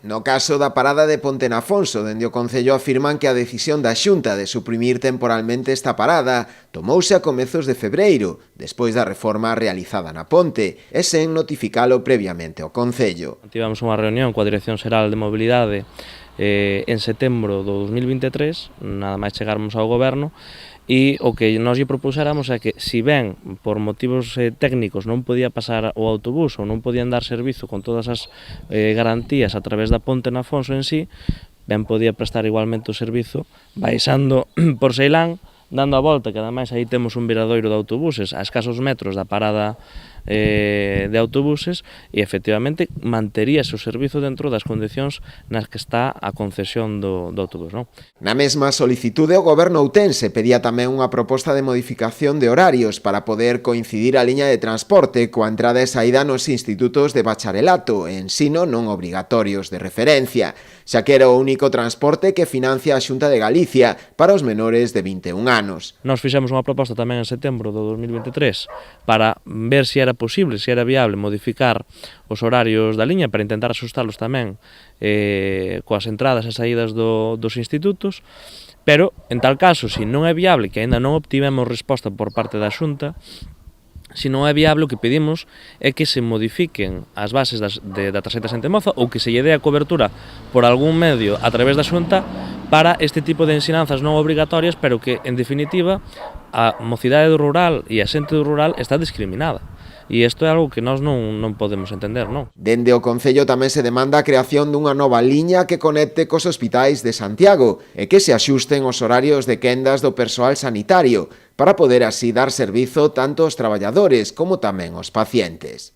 No caso da parada de Ponte na Afonso, dende o Concello afirman que a decisión da Xunta de suprimir temporalmente esta parada tomouse a comezos de febreiro, despois da reforma realizada na ponte, e sen notificalo previamente ao Concello. Tivemos unha reunión coa Dirección Xeral de Mobilidade en setembro do 2023, nada máis chegarmos ao Goberno, e o que nós lle propuséramos é que, se ben por motivos técnicos non podía pasar o autobús ou non podían dar servizo con todas as garantías a través da Ponte na Afonso en sí, ben podía prestar igualmente o servizo baixando por Ceilán, dando a volta, que ademais aí temos un viradoiro de autobuses a escasos metros da parada de autobuses, e efectivamente manteríase o servizo dentro das condicións nas que está a concesión do autobús, non? Na mesma solicitude, o Goberno outense pedía tamén unha proposta de modificación de horarios para poder coincidir a liña de transporte coa entrada e saída nos institutos de bacharelato e ensino non obrigatorios de referencia, xa que era o único transporte que financia a Xunta de Galicia para os menores de 21 anos. Nos fixemos unha proposta tamén en setembro do 2023 para ver se era posible, se era viable modificar os horarios da liña para intentar asustalos tamén coas entradas e saídas dos institutos, pero en tal caso, se non é viable, que aínda non obtivemos resposta por parte da Xunta, se non é viable, o que pedimos é que se modifiquen as bases da tarxeta Xente Moza ou que se lle dé a cobertura por algún medio a través da Xunta para este tipo de ensinanzas non obrigatorias, pero que, en definitiva, a mocidade do rural e a xente do rural está discriminada. E isto é algo que nós non podemos entender, non? Dende o Concello tamén se demanda a creación dunha nova liña que conecte cos hospitais de Santiago e que se axusten os horarios de quendas do persoal sanitario para poder así dar servizo tanto aos traballadores como tamén aos pacientes.